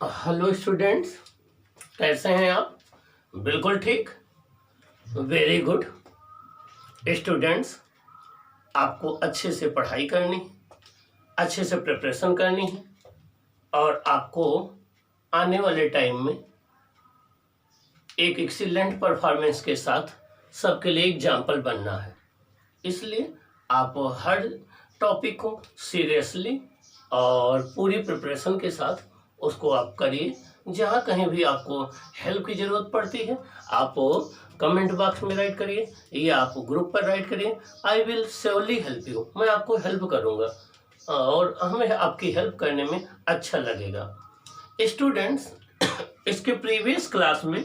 Hello students, कैसे हैं आप? बिल्कुल ठीक। वेरी गुड स्टूडेंट्स, आपको अच्छे से पढ़ाई करनी, अच्छे से प्रिपरेशन करनी है और आपको आने वाले टाइम में एक एक्सीलेंट परफॉर्मेंस के साथ सबके लिए एग्जाम्पल बनना है। इसलिए आप हर टॉपिक को सीरियसली और पूरी प्रिपरेशन के साथ उसको आप करिए। जहाँ कहीं भी आपको हेल्प की ज़रूरत पड़ती है आप कमेंट बॉक्स में राइट करिए या आप ग्रुप पर राइट करिए। I will surely help you, मैं आपको हेल्प करूँगा और हमें आपकी हेल्प करने में अच्छा लगेगा। स्टूडेंट्स, इसके प्रीवियस क्लास में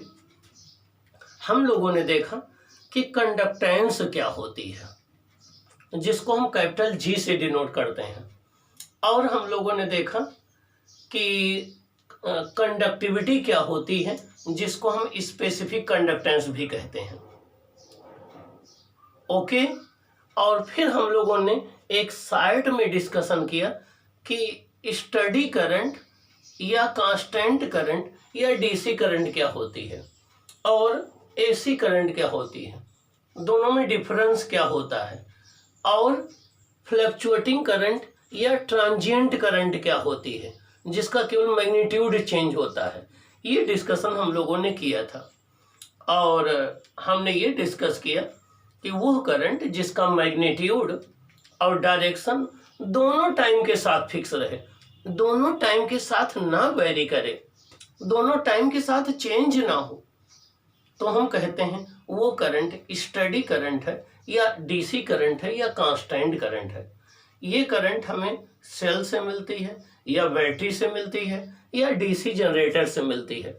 हम लोगों ने देखा कि कंडक्टेंस क्या होती है, जिसको हम कैपिटल जी से डिनोट करते हैं, और हम लोगों ने देखा कि कंडक्टिविटी क्या होती है, जिसको हम स्पेसिफिक कंडक्टेंस भी कहते हैं। ओके, और फिर हम लोगों ने एक साइड में डिस्कशन किया कि स्टडी करंट या कांस्टेंट करंट या डीसी करंट क्या होती है और एसी करंट क्या होती है, दोनों में डिफरेंस क्या होता है, और फ्लक्चुएटिंग करंट या ट्रांजिएंट करंट क्या होती है, जिसका केवल मैग्नीट्यूड चेंज होता है। ये डिस्कशन हम लोगों ने किया था और हमने ये डिस्कस किया कि वो करंट जिसका मैग्नीट्यूड और डायरेक्शन दोनों टाइम के साथ फिक्स रहे, दोनों टाइम के साथ ना वेरी करे, दोनों टाइम के साथ चेंज ना हो, तो हम कहते हैं वो करंट स्टडी करंट है या डीसी करंट है या कांस्टेंट करंट है। ये करंट हमें सेल से मिलती है या बैटरी से मिलती है या डीसी जनरेटर से मिलती है।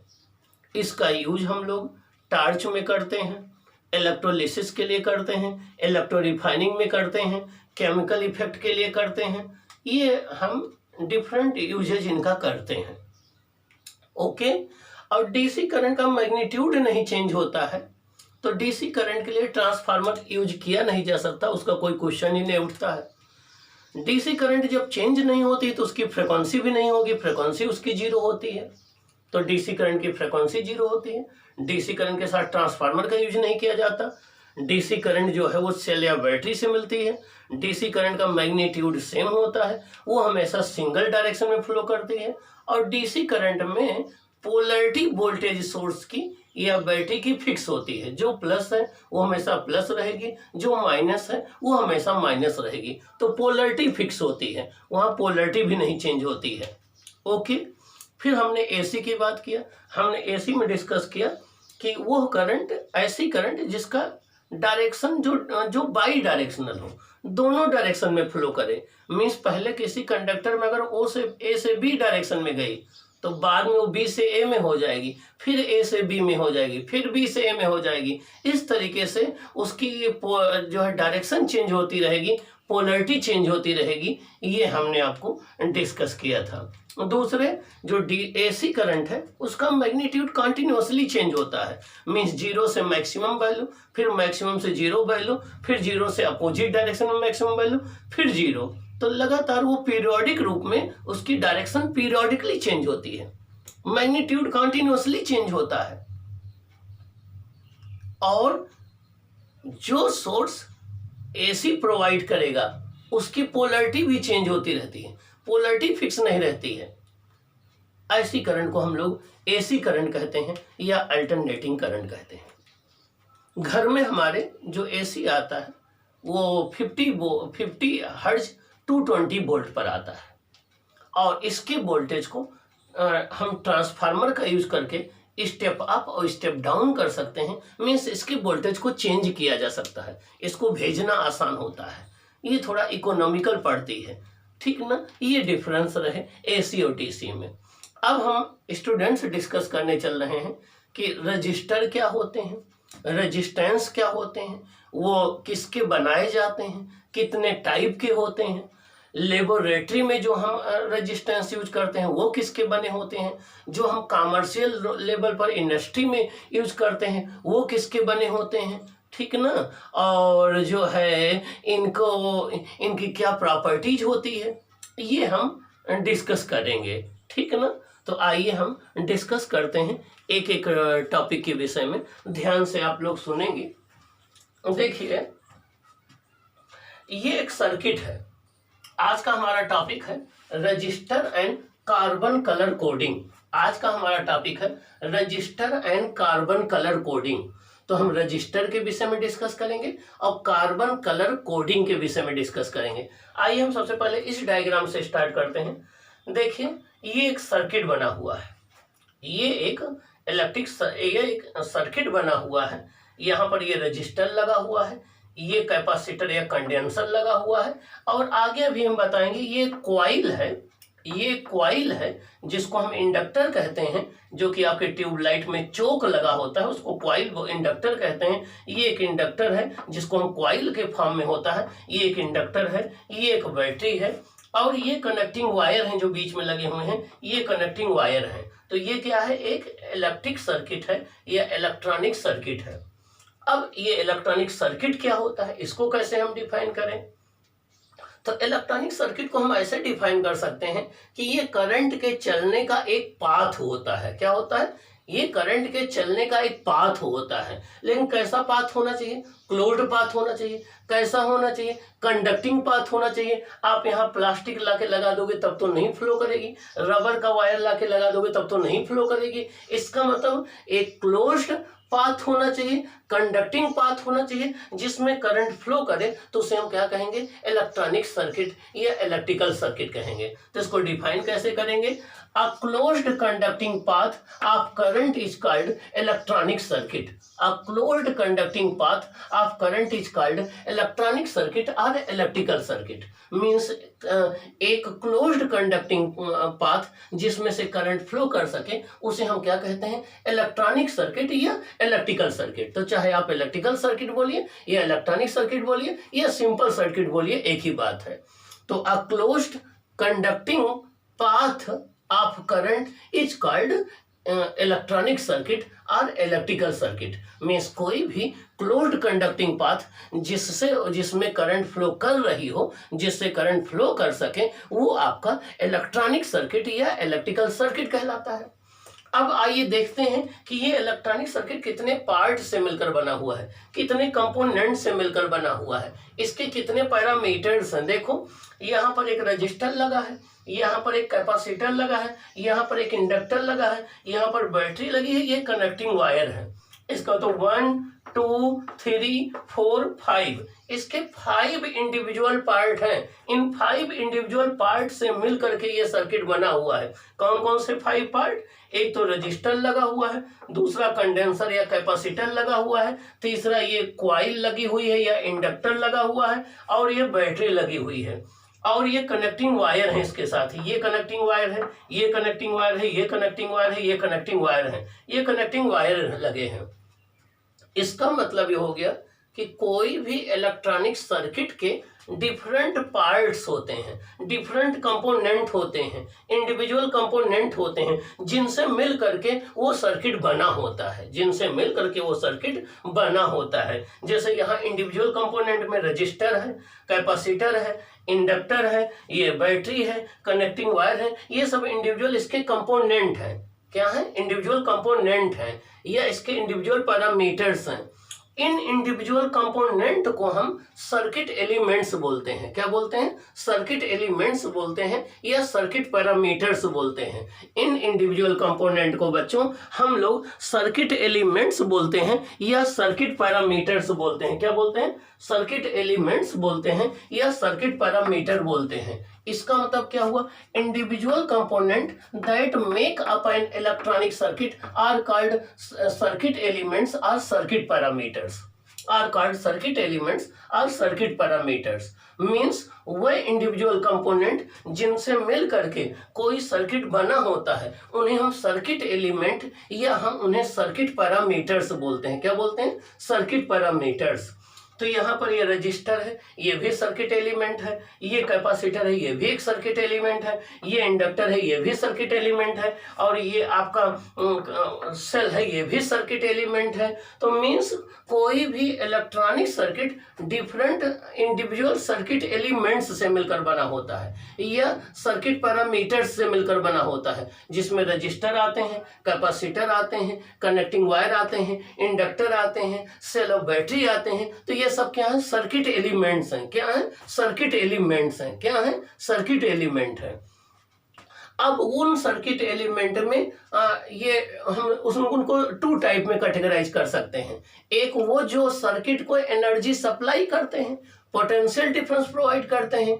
इसका यूज हम लोग टार्च में करते हैं, इलेक्ट्रोलिसिस के लिए करते हैं, इलेक्ट्रो रिफाइनिंग में करते हैं, केमिकल इफेक्ट के लिए करते हैं। ये हम डिफरेंट यूजेज इनका करते हैं। ओके, और डीसी करंट का मैग्नीट्यूड नहीं चेंज होता है तो डीसी करंट के लिए ट्रांसफार्मर यूज किया नहीं जा सकता, उसका कोई क्वेश्चन ही नहीं उठता है। डीसी करंट जब चेंज नहीं होती तो उसकी फ्रीक्वेंसी भी नहीं होगी, फ्रीक्वेंसी उसकी जीरो होती है, तो डीसी करंट की फ्रीक्वेंसी जीरो होती है। डीसी करंट के साथ ट्रांसफार्मर का यूज नहीं किया जाता। डीसी करंट जो है वो सेल या बैटरी से मिलती है। डीसी करंट का मैग्नीट्यूड सेम होता है, वो हमेशा सिंगल डायरेक्शन में फ्लो करती है। और डीसी करंट में पोलैरिटी वोल्टेज सोर्स की या बैटरी की फिक्स होती है, जो प्लस है वो हमेशा प्लस रहेगी, जो माइनस है वो हमेशा माइनस रहेगी। तो पोलैरिटी फिक्स होती है, वहाँ पोलैरिटी भी नहीं चेंज होती है। ओके, फिर हमने एसी की बात किया। हमने एसी में डिस्कस किया कि वो करंट, ऐसी करंट जिसका डायरेक्शन जो बाई डायरेक्शनल हो, दोनों डायरेक्शन में फ्लो करे। मीन्स पहले किसी कंडक्टर में अगर ओ से ए से बी डायरेक्शन में गई तो बाद में वो बी से ए में हो जाएगी, फिर ए से बी में हो जाएगी, फिर बी से ए में हो जाएगी। इस तरीके से उसकी जो है डायरेक्शन चेंज होती रहेगी, पोलैरिटी चेंज होती रहेगी। ये हमने आपको डिस्कस किया था। दूसरे जो एसी करंट है उसका मैग्नीट्यूड कंटिन्यूअसली चेंज होता है। मीन्स जीरो से मैक्सिमम वैल्यू, फिर मैक्सिमम से जीरो वैल्यू, फिर जीरो से अपोजिट डायरेक्शन में मैक्सिमम वैल्यू, फिर जीरो। तो लगातार वो पीरियोडिक रूप में उसकी डायरेक्शन पीरियोडिकली चेंज होती है, मैग्नीट्यूड कंटिन्यूअसली चेंज होता है। और जो सोर्स एसी प्रोवाइड करेगा उसकी पोलैरिटी भी चेंज होती रहती है, पोलैरिटी फिक्स नहीं रहती है। ऐसी करंट को हम लोग एसी करंट कहते हैं या अल्टरनेटिंग करंट कहते हैं। घर में हमारे जो एसी आता है वो 50 हर्ट्ज 220 वोल्ट पर आता है, और इसके वोल्टेज को हम ट्रांसफार्मर का यूज करके स्टेप अप और स्टेप डाउन कर सकते हैं। मीन्स इसके वोल्टेज को चेंज किया जा सकता है, इसको भेजना आसान होता है, ये थोड़ा इकोनॉमिकल पड़ती है, ठीक ना। ये डिफरेंस रहे एसी और डीसी में। अब हम स्टूडेंट्स डिस्कस करने चल रहे हैं कि रजिस्टर क्या होते हैं, रेजिस्टेंस क्या होते हैं, वो किसके बनाए जाते हैं, कितने टाइप के होते हैं, लेबोरेटरी में जो हम रेजिस्टेंस यूज करते हैं वो किसके बने होते हैं, जो हम कमर्शियल लेवल पर इंडस्ट्री में यूज करते हैं वो किसके बने होते हैं, ठीक ना। और जो है इनकी क्या प्रॉपर्टीज होती है, ये हम डिस्कस करेंगे, ठीक ना। तो आइए हम डिस्कस करते हैं एक एक टॉपिक के विषय में। ध्यान से आप लोग सुनेंगे। देखिए, ये एक सर्किट है। आज का हमारा टॉपिक है register and carbon colour coding. आज का हमारा टॉपिक है register and carbon colour coding. तो हम रजिस्टर के विषय में डिस्कस करेंगे और कार्बन कलर कोडिंग के विषय में डिस्कस करेंगे। आइए हम सबसे पहले इस डायग्राम से स्टार्ट करते हैं। देखिए, ये एक सर्किट बना हुआ है। ये एक सर्किट बना हुआ है। यहाँ पर ये रजिस्टर लगा हुआ है, ये कैपेसिटर या कंडेंसर लगा हुआ है, और आगे भी हम बताएंगे ये कॉइल है। ये कॉइल है जिसको हम इंडक्टर कहते हैं, जो कि आपके ट्यूबलाइट में चोक लगा होता है, उसको कॉइल इंडक्टर कहते हैं। ये एक इंडक्टर है जिसको हम कॉइल के फॉर्म में होता है। ये एक इंडक्टर है, ये एक बैटरी है, और ये कनेक्टिंग वायर हैं जो बीच में लगे हुए हैं, ये कनेक्टिंग वायर हैं। तो ये क्या है? एक इलेक्ट्रिक सर्किट है या इलेक्ट्रॉनिक सर्किट है। अब ये इलेक्ट्रॉनिक सर्किट क्या होता है, इसको कैसे हम डिफाइन करें? तो इलेक्ट्रॉनिक सर्किट को हम ऐसे डिफाइन कर सकते हैं कि ये करंट के चलने का एक पाथ होता है। क्या होता है? ये करंट के चलने का एक पाथ होता है। लेकिन कैसा पाथ होना चाहिए? क्लोज्ड पाथ होना चाहिए। कैसा होना चाहिए? कंडक्टिंग पाथ होना चाहिए। आप यहाँ प्लास्टिक लाके लगा दोगे तब तो नहीं फ्लो करेगी, रबर का वायर लाके लगा दोगे तब तो नहीं फ्लो करेगी। इसका मतलब एक क्लोज्ड पाथ होना चाहिए, कंडक्टिंग पाथ होना चाहिए, जिसमें करंट फ्लो करे, तो उसे हम क्या कहेंगे? इलेक्ट्रॉनिक सर्किट या इलेक्ट्रिकल सर्किट कहेंगे। तो इसको डिफाइन कैसे करेंगे? A closed conducting path of current is called electronic circuit. A closed conducting path of current is called electronic circuit or electrical circuit. Means एक closed conducting path जिसमें से current flow कर सके, उसे हम क्या कहते हैं? इलेक्ट्रॉनिक सर्किट या इलेक्ट्रिकल सर्किट। तो चाहे आप इलेक्ट्रिकल सर्किट बोलिए या इलेक्ट्रॉनिक सर्किट बोलिए या सिंपल सर्किट बोलिए, एक ही बात है। तो a closed conducting path of current is called electronic circuit और इलेक्ट्रिकल सर्किट। मीन्स कोई भी क्लोज्ड कंडक्टिंग पाथ जिसमें करंट फ्लो कर रही हो, जिससे करंट फ्लो कर सके, वो आपका इलेक्ट्रॉनिक सर्किट या इलेक्ट्रिकल सर्किट कहलाता है। अब आइए देखते हैं कि ये इलेक्ट्रॉनिक सर्किट कितने पार्ट से मिलकर बना हुआ है, कितने कंपोनेंट से मिलकर बना हुआ है, इसके कितने पैरामीटर्स हैं। देखो, यहाँ पर एक रजिस्टर लगा है, यहाँ पर एक कैपेसिटर लगा है, यहाँ पर एक इंडक्टर लगा है, यहाँ पर बैटरी लगी है, ये कनेक्टिंग वायर है। इसका तो 1 2 3 4 5, इसके 5 इंडिविजुअल पार्ट हैं। इन 5 इंडिविजुअल पार्ट से मिल करके ये सर्किट बना हुआ है। कौन कौन से 5 पार्ट? एक तो रजिस्टर लगा हुआ है, दूसरा कंडेंसर या कैपेसिटर लगा हुआ है, तीसरा ये कॉइल लगी हुई है या इंडक्टर लगा हुआ है, और ये बैटरी लगी हुई है, और ये कनेक्टिंग वायर है इसके साथ। ये कनेक्टिंग वायर है, ये कनेक्टिंग वायर है, ये कनेक्टिंग वायर है, ये कनेक्टिंग वायर है, ये कनेक्टिंग वायर लगे हैं। इसका मतलब ये हो गया कि कोई भी इलेक्ट्रॉनिक सर्किट के डिफरेंट पार्ट्स होते हैं, डिफरेंट कंपोनेंट होते हैं, इंडिविजुअल कंपोनेंट होते हैं, जिनसे मिल करके वो सर्किट बना होता है, जिनसे मिल करके वो सर्किट बना होता है। जैसे यहाँ इंडिविजुअल कंपोनेंट में रजिस्टर है, कैपेसिटर है, इंडक्टर है, ये बैटरी है, कनेक्टिंग वायर है, ये सब इंडिविजुअल इसके कंपोनेंट हैं। क्या है? इंडिविजुअल कंपोनेंट हैं या इसके इंडिविजुअल पैरामीटर्स हैं। इन इंडिविजुअल कंपोनेंट को हम सर्किट एलिमेंट्स बोलते हैं। क्या बोलते हैं? सर्किट एलिमेंट्स बोलते हैं या सर्किट पैरामीटर्स बोलते हैं। इन इंडिविजुअल कंपोनेंट को बच्चों हम लोग सर्किट एलिमेंट्स बोलते हैं या सर्किट पैरामीटर्स बोलते हैं। क्या बोलते हैं? सर्किट एलिमेंट्स बोलते हैं या सर्किट पैरामीटर बोलते हैं। इसका मतलब क्या हुआ? Individual component that make up an electronic circuit are called circuit elements और circuit parameters. Are called circuit elements और सर्किट पैरामीटर्स। मीन्स वह इंडिविजुअल कंपोनेंट जिनसे मिल करके कोई सर्किट बना होता है, उन्हें हम सर्किट एलिमेंट या हम उन्हें सर्किट पैरामीटर्स बोलते हैं। क्या बोलते हैं? Circuit parameters. तो यहाँ पर ये रजिस्टर है, ये भी सर्किट एलिमेंट है, ये कैपेसिटर है, ये भी एक सर्किट एलिमेंट है, ये इंडक्टर है, ये भी सर्किट एलिमेंट है, और ये आपका सेल है, ये भी सर्किट एलिमेंट है। तो मीन्स कोई भी electronic circuit different individual circuit elements से मिलकर बना होता है या सर्किट पैरामीटर्स से मिलकर बना होता है, जिसमें रजिस्टर आते हैं, कैपेसिटर आते हैं, कनेक्टिंग वायर आते हैं, इंडक्टर आते हैं, सेल और बैटरी आते हैं। तो ये सब क्या है? सर्किट एलिमेंट्स हैं। क्या है? सर्किट एलिमेंट्स हैं। क्या है? सर्किट एलिमेंट है। अब उन सर्किट एलिमेंट में ये हम उनको टू टाइप में कैटेगराइज कर सकते हैं। एक वो जो सर्किट को एनर्जी सप्लाई करते हैं, पोटेंशियल डिफरेंस प्रोवाइड करते हैं,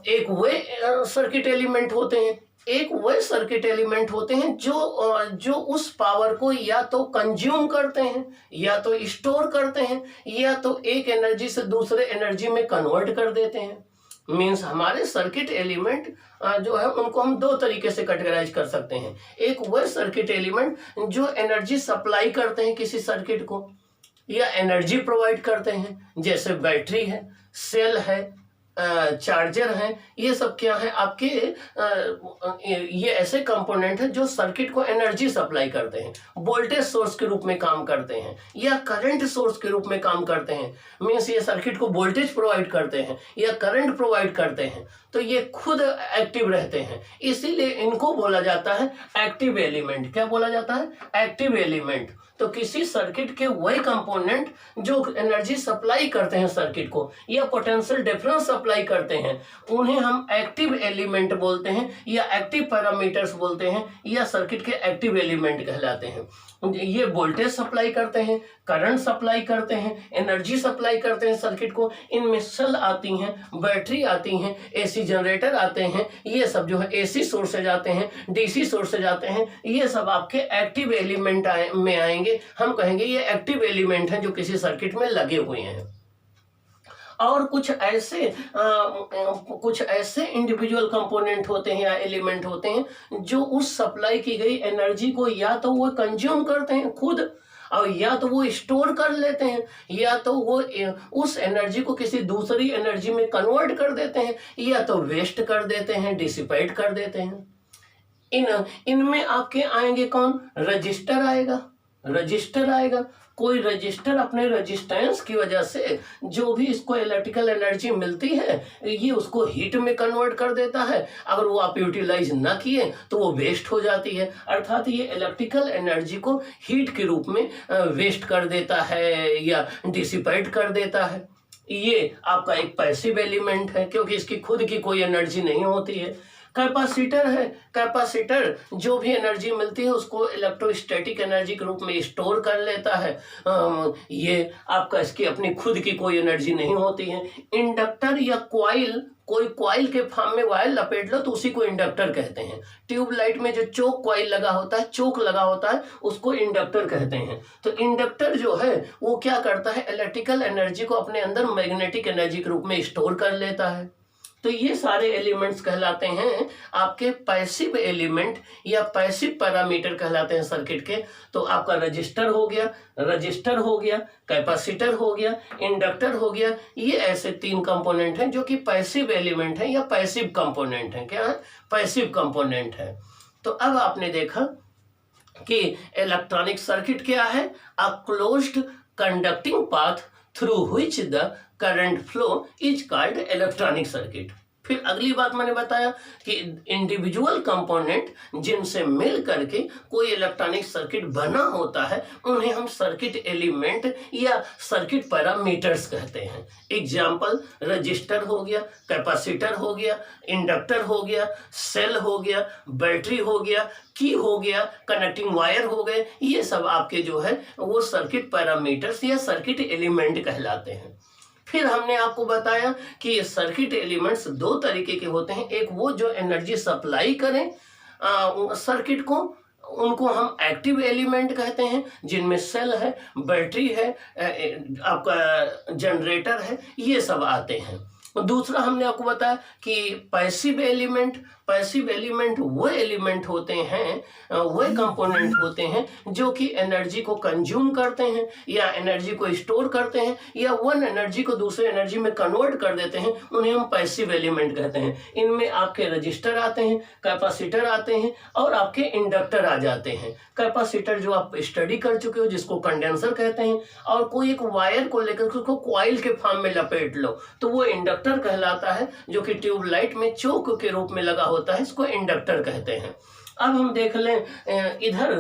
एक वे सर्किट एलिमेंट होते हैं। एक वे सर्किट एलिमेंट होते हैं जो उस पावर को या तो कंज्यूम करते हैं, या तो स्टोर करते हैं, या तो एक एनर्जी से दूसरे एनर्जी में कन्वर्ट कर देते हैं। मीन्स हमारे सर्किट एलिमेंट जो है उनको हम दो तरीके से कैटेगराइज कर सकते हैं। एक वह सर्किट एलिमेंट जो एनर्जी सप्लाई करते हैं किसी सर्किट को या एनर्जी प्रोवाइड करते हैं, जैसे बैटरी है, सेल है, चार्जर है। ये सब क्या है? आपके ये ऐसे कंपोनेंट हैं जो सर्किट को एनर्जी सप्लाई करते हैं, वोल्टेज सोर्स के रूप में काम करते हैं या करंट सोर्स के रूप में काम करते हैं। मीन्स ये सर्किट को वोल्टेज प्रोवाइड करते हैं या करंट प्रोवाइड करते हैं, तो ये खुद एक्टिव रहते हैं, इसीलिए इनको बोला जाता है एक्टिव एलिमेंट। क्या बोला जाता है? Active element. तो किसी सर्किट के वही कंपोनेंट जो एनर्जी सप्लाई करते हैं सर्किट को या पोटेंशियल डिफरेंस सप्लाई करते हैं, उन्हें हम एक्टिव एलिमेंट बोलते हैं या एक्टिव पैरामीटर्स बोलते हैं या सर्किट के एक्टिव एलिमेंट कहलाते हैं। ये वोल्टेज सप्लाई करते हैं, करंट सप्लाई करते हैं, एनर्जी सप्लाई करते हैं सर्किट को। इनमें सेल आती हैं, बैटरी आती हैं, एसी जनरेटर आते हैं। ये सब जो है एसी सोर्सेज आते हैं, डीसी सोर्सेज आते हैं। ये सब आपके एक्टिव एलिमेंट में आएंगे। हम कहेंगे ये एक्टिव एलिमेंट हैं जो किसी सर्किट में लगे हुए हैं। और कुछ ऐसे इंडिविजुअल कंपोनेंट होते हैं या एलिमेंट होते हैं जो उस सप्लाई की गई एनर्जी को या तो वो कंज्यूम करते हैं खुद, और या तो वो स्टोर कर लेते हैं, या तो वो उस एनर्जी को किसी दूसरी एनर्जी में कन्वर्ट कर देते हैं, या तो वेस्ट कर देते हैं, डिसिपेट कर देते हैं। इनमें आपके आएंगे कौन? रजिस्टर आएगा। रजिस्टर आएगा। कोई रजिस्टर अपने रजिस्टेंस की वजह से जो भी इसको इलेक्ट्रिकल एनर्जी मिलती है ये उसको हीट में कन्वर्ट कर देता है। अगर वो आप यूटिलाइज ना किए तो वो वेस्ट हो जाती है, अर्थात ये इलेक्ट्रिकल एनर्जी को हीट के रूप में वेस्ट कर देता है या डिसिपेट कर देता है। ये आपका एक पैसिव एलिमेंट है क्योंकि इसकी खुद की कोई एनर्जी नहीं होती है। कैपेसिटर है। कैपेसिटर जो भी एनर्जी मिलती है उसको इलेक्ट्रोस्टैटिक एनर्जी के रूप में स्टोर कर लेता है। ये आपका इसकी अपनी खुद की कोई एनर्जी नहीं होती है। इंडक्टर या कॉइल, कोई कॉइल के फॉर्म में वायर लपेट लो तो उसी को इंडक्टर कहते हैं। ट्यूबलाइट में जो चोक कॉइल लगा होता है, चोक लगा होता है, उसको इंडक्टर कहते हैं। तो इंडक्टर जो है वो क्या करता है? इलेक्ट्रिकल एनर्जी को अपने अंदर मैग्नेटिक एनर्जी के रूप में स्टोर कर लेता है। तो ये सारे एलिमेंट्स कहलाते हैं आपके पैसिव एलिमेंट या पैसिव पैरामीटर कहलाते हैं सर्किट के। तो आपका रजिस्टर हो गया, कैपेसिटर हो गया, इंडक्टर हो गया। ये ऐसे तीन कंपोनेंट हैं जो कि पैसिव एलिमेंट हैं या पैसिव कंपोनेंट हैं। क्या है? पैसिव कंपोनेंट है। तो अब आपने देखा कि इलेक्ट्रॉनिक सर्किट क्या है? A closed conducting path through which the current flow is called electronic circuit। फिर अगली बात मैंने बताया कि इंडिविजुअल कंपोनेंट जिनसे मिल करके कोई इलेक्ट्रॉनिक सर्किट बना होता है उन्हें हम सर्किट एलिमेंट या सर्किट पैरामीटर्स कहते हैं। एग्जाम्पल, रजिस्टर हो गया, कैपेसिटर हो गया, इंडक्टर हो गया, सेल हो गया, बैटरी हो गया, की हो गया, कनेक्टिंग वायर हो गए। ये सब आपके जो है वो सर्किट पैरामीटर्स या सर्किट एलिमेंट कहलाते हैं। फिर हमने आपको बताया कि ये सर्किट एलिमेंट्स दो तरीके के होते हैं। एक वो जो एनर्जी सप्लाई करें सर्किट को, उनको हम एक्टिव एलिमेंट कहते हैं, जिनमें सेल है, बैटरी है, आपका जनरेटर है, ये सब आते हैं। दूसरा हमने आपको बताया कि पैसिव एलिमेंट, पैसिव एलिमेंट वो एलिमेंट होते हैं, वो कंपोनेंट होते हैं जो कि एनर्जी को कंज्यूम करते हैं या एनर्जी को स्टोर करते हैं या वन एनर्जी को दूसरे एनर्जी में कन्वर्ट कर देते हैं, उन्हें हम पैसिव एलिमेंट कहते हैं। इनमें आपके रजिस्टर आते हैं, कैपेसिटर आते हैं और आपके इंडक्टर आ जाते हैं। कैपेसिटर जो आप स्टडी कर चुके हो, जिसको कंडेंसर कहते हैं, और कोई एक वायर को लेकर उसको कॉइल के फॉर्म में लपेट लो तो वो इंडक्टर कहलाता है, जो कि ट्यूबलाइट में चोक के रूप में लगा होता है, इसको इंडक्टर कहते हैं। अब हम देख लें इधर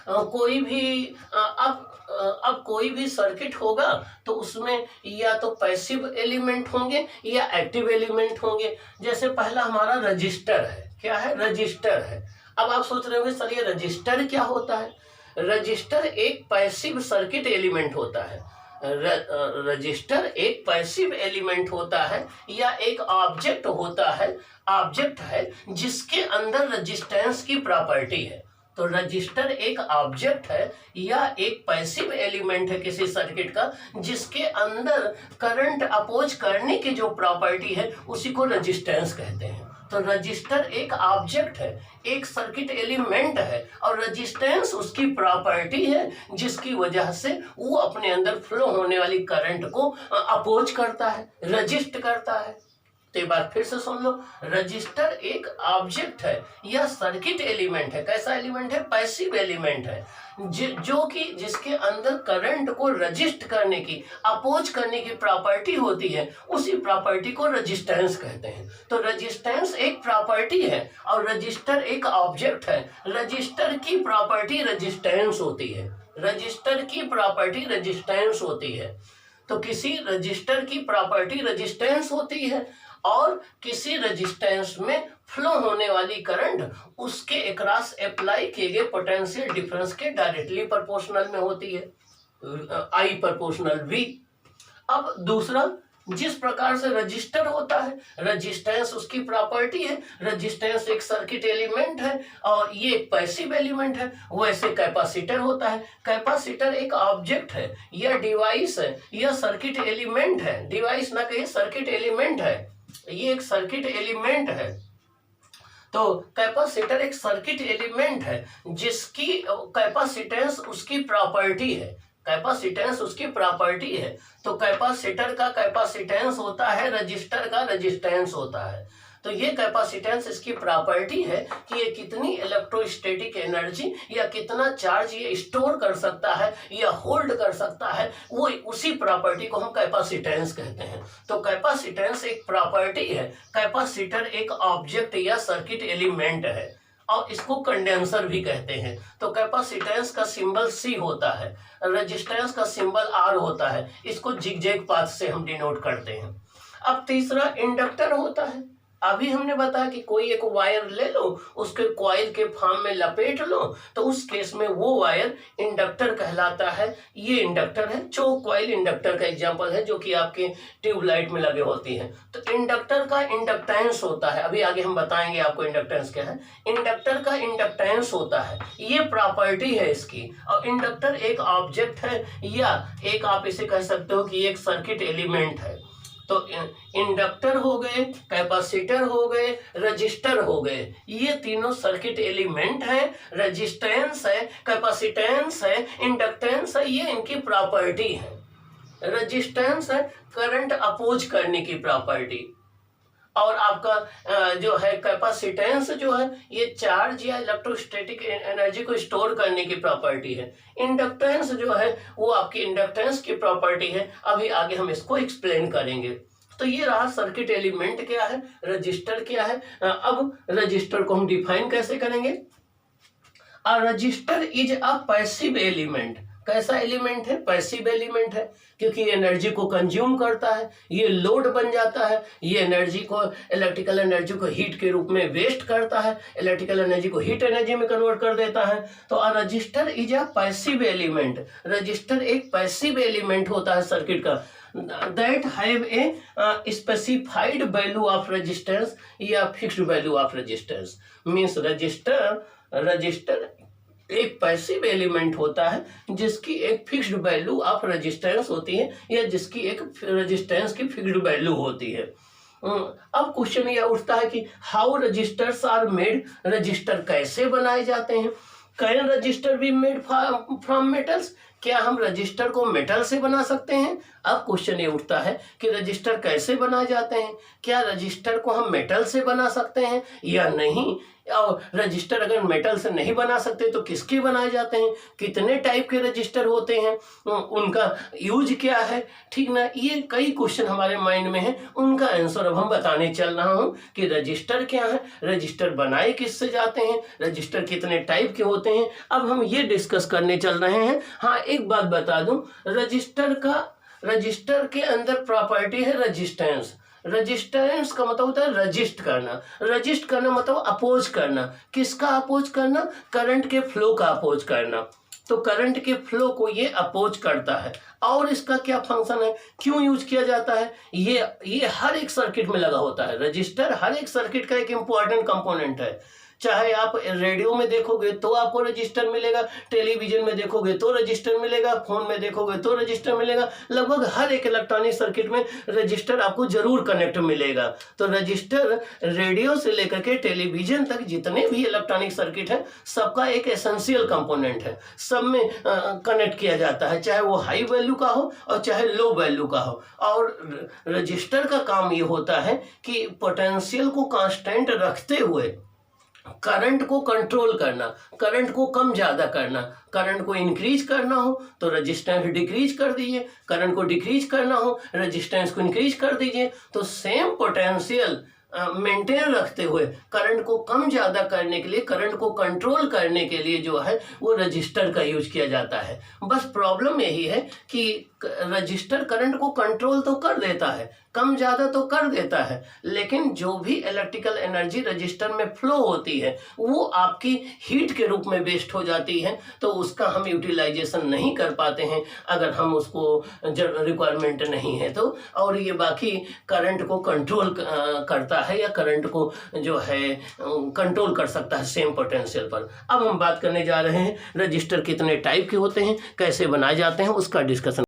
कोई भी अब कोई भी सर्किट होगा तो उसमें या तो पैसिव एलिमेंट होंगे या एक्टिव एलिमेंट होंगे। जैसे पहला हमारा रजिस्टर है। क्या है? रजिस्टर है। अब आप सोच रहे होंगे सर ये रजिस्टर क्या होता है? रजिस्टर एक पैसिव सर्किट एलिमेंट होता है। रजिस्टर एक पैसिव एलिमेंट होता है या एक ऑब्जेक्ट होता है, ऑब्जेक्ट है जिसके अंदर रेजिस्टेंस की प्रॉपर्टी है। तो रजिस्टर एक ऑब्जेक्ट है या एक पैसिव एलिमेंट है किसी सर्किट का, जिसके अंदर करंट अपोज करने की जो प्रॉपर्टी है उसी को रेजिस्टेंस कहते हैं। तो रजिस्टर एक ऑब्जेक्ट है, एक सर्किट एलिमेंट है और रेजिस्टेंस उसकी प्रॉपर्टी है जिसकी वजह से वो अपने अंदर फ्लो होने वाली करंट को अपोज करता है, रेजिस्ट करता है। तो एक बार फिर से सुन लो, रजिस्टर एक ऑब्जेक्ट है या सर्किट एलिमेंट है। कैसा एलिमेंट है? पैसिव एलिमेंट है, जो कि जिसके अंदर करंट को रजिस्ट करने की, अपोज करने की प्रॉपर्टी होती है, उसी प्रॉपर्टी को रेजिस्टेंस कहते हैं। तो रेजिस्टेंस एक प्रॉपर्टी है और रजिस्टर एक ऑब्जेक्ट है। रजिस्टर की प्रॉपर्टी रेजिस्टेंस होती है, रजिस्टर की प्रॉपर्टी रेजिस्टेंस होती है। तो किसी रजिस्टर की प्रॉपर्टी रेजिस्टेंस होती है और किसी रेजिस्टेंस में फ्लो होने वाली करंट उसके अक्रॉस अप्लाई किए गए पोटेंशियल डिफरेंस के डायरेक्टली प्रोपोर्शनल में होती है, I प्रोपोर्शनल V। अब दूसरा, जिस प्रकार से रजिस्टर होता है, रेजिस्टेंस उसकी प्रॉपर्टी है, रेजिस्टेंस एक सर्किट एलिमेंट है और ये एक पैसिव एलिमेंट है। वैसे कैपेसिटर होता है, कैपेसिटर एक ऑब्जेक्ट है या डिवाइस है या सर्किट एलिमेंट है, डिवाइस ना कहिए, सर्किट एलिमेंट है, ये एक सर्किट एलिमेंट है। तो कैपेसिटर एक सर्किट एलिमेंट है जिसकी कैपेसिटेंस उसकी प्रॉपर्टी है, कैपेसिटेंस उसकी प्रॉपर्टी है। तो कैपेसिटर का कैपेसिटेंस होता है, रजिस्टर का रेजिस्टेंस होता है। तो ये कैपेसिटेंस इसकी प्रॉपर्टी है कि ये कितनी इलेक्ट्रोस्टैटिक एनर्जी या कितना चार्ज ये स्टोर कर सकता है या होल्ड कर सकता है, वो उसी प्रॉपर्टी को हम कैपेसिटेंस कहते हैं। तो कैपेसिटेंस एक प्रॉपर्टी है, कैपेसिटर एक ऑब्जेक्ट या सर्किट एलिमेंट है और इसको कंडेंसर भी कहते हैं। तो कैपेसिटेंस का सिंबल C होता है, रेजिस्टेंस का सिंबल R होता है, इसको जिगजैग पाथ से हम डिनोट करते हैं। अब तीसरा इंडक्टर होता है। अभी हमने बताया कि कोई एक वायर ले लो, उसके कॉइल के फॉर्म में लपेट लो, तो उस केस में वो वायर इंडक्टर कहलाता है। ये इंडक्टर है, चोक कॉइल इंडक्टर का एग्जांपल है जो कि आपके ट्यूबलाइट में लगे होती हैं। तो इंडक्टर का इंडक्टेंस होता है, अभी आगे हम बताएंगे आपको इंडक्टेंस क्या है। इंडक्टर का इंडक्टेंस होता है, ये प्रॉपर्टी है इसकी। और इंडक्टर एक ऑब्जेक्ट है या एक आप इसे कह सकते हो कि एक सर्किट एलिमेंट है। तो इंडक्टर हो गए, कैपेसिटर हो गए, रजिस्टर हो गए, ये तीनों सर्किट एलिमेंट है। रेजिस्टेंस है, कैपेसिटेंस है, इंडक्टेंस है, ये इनकी प्रॉपर्टी है। रेजिस्टेंस है करंट अपोज करने की प्रॉपर्टी, और आपका जो है कैपेसिटेंस जो है ये चार्ज या इलेक्ट्रोस्टैटिक एनर्जी को स्टोर करने की प्रॉपर्टी है। इंडक्टेंस जो है वो आपकी इंडक्टेंस की प्रॉपर्टी है। अभी आगे हम इसको एक्सप्लेन करेंगे। तो ये रहा सर्किट एलिमेंट क्या है, रजिस्टर क्या है। अब रजिस्टर को हम डिफाइन कैसे करेंगे। A resistor is a passive element. कैसा एलिमेंट है? पैसिव एलिमेंट है, क्योंकि ये एनर्जी को कंज्यूम करता है, ये लोड बन जाता है, ये एनर्जी को, इलेक्ट्रिकल एनर्जी को हीट के रूप में वेस्ट करता है, इलेक्ट्रिकल एनर्जी को हीट एनर्जी में कन्वर्ट कर देता है। तो a resistor is a passive element. Resistor एक पैसिव एलिमेंट होता है सर्किट का, that have a specified value of resistance या fixed value of resistance. Means resistor एक पैसिव एलिमेंट होता है जिसकी एक फिक्स्ड वैल्यू ऑफ रेजिस्टेंस होती है या जिसकी एक रेजिस्टेंस की फिक्स्ड वैल्यू होती है। अब क्वेश्चन यह उठता है कि how registers are made, register कैसे बनाए जाते हैं। Can register be made from metals, क्या हम रजिस्टर को मेटल से बना सकते हैं। अब क्वेश्चन ये उठता है कि रजिस्टर कैसे बनाए जाते हैं, क्या रजिस्टर को हम मेटल से बना सकते हैं या नहीं, और रजिस्टर अगर मेटल से नहीं बना सकते तो किसके बनाए जाते हैं, कितने टाइप के रजिस्टर होते हैं, उनका यूज क्या है, ठीक ना। ये कई क्वेश्चन हमारे माइंड में हैं, उनका आंसर अब हम बताने चल रहा हूं कि रजिस्टर क्या है, रजिस्टर बनाए किससे जाते हैं, रजिस्टर कितने टाइप के होते हैं, अब हम ये डिस्कस करने चल रहे हैं। हाँ, एक बात बता दूं, रजिस्टर के अंदर प्रॉपर्टी है रजिस्टेंस। रजिस्टेंस का मतलब होता है रजिस्ट करना, रजिस्ट करना मतलब अपोज करना। किसका अपोज करना, करंट के फ्लो का अपोज करना। तो करंट के फ्लो को ये अपोज करता है। और इसका क्या फंक्शन है, क्यों यूज किया जाता है, ये हर एक सर्किट में लगा होता है। रजिस्टर हर एक सर्किट का एक इंपॉर्टेंट कंपोनेंट है। चाहे आप रेडियो में देखोगे तो आपको रजिस्टर मिलेगा, टेलीविजन में देखोगे तो रजिस्टर मिलेगा, फोन में देखोगे तो रजिस्टर मिलेगा, लगभग हर एक इलेक्ट्रॉनिक सर्किट में रजिस्टर आपको जरूर कनेक्ट मिलेगा। तो रजिस्टर रेडियो से लेकर के टेलीविजन तक जितने भी इलेक्ट्रॉनिक सर्किट है सबका एक एसेंशियल कंपोनेंट है, सब में कनेक्ट किया जाता है, चाहे वो हाई वैल्यू का हो और चाहे लो वैल्यू का हो। और रजिस्टर का काम ये होता है कि पोटेंशियल को कांस्टेंट रखते हुए करंट को कंट्रोल करना, करंट को कम ज्यादा करना। करंट को इंक्रीज करना हो तो रेजिस्टेंस डिक्रीज कर दीजिए, करंट को डिक्रीज करना हो रेजिस्टेंस को इंक्रीज कर दीजिए। तो सेम पोटेंशियल मेंटेन रखते हुए करंट को कम ज्यादा करने के लिए, करंट को कंट्रोल करने के लिए जो है वो रजिस्टर का यूज किया जाता है। बस प्रॉब्लम यही है कि रजिस्टर करंट को कंट्रोल तो कर देता है, कम ज्यादा तो कर देता है, लेकिन जो भी इलेक्ट्रिकल एनर्जी रजिस्टर में फ्लो होती है वो आपकी हीट के रूप में वेस्ट हो जाती है। तो उसका हम यूटिलाइजेशन नहीं कर पाते हैं अगर हम उसको रिक्वायरमेंट नहीं है तो। और ये बाकी करंट को कंट्रोल करता है या करंट को जो है कंट्रोल कर सकता है सेम पोटेंशियल पर। अब हम बात करने जा रहे हैं रजिस्टर कितने टाइप के होते हैं, कैसे बनाए जाते हैं, उसका डिस्कशन।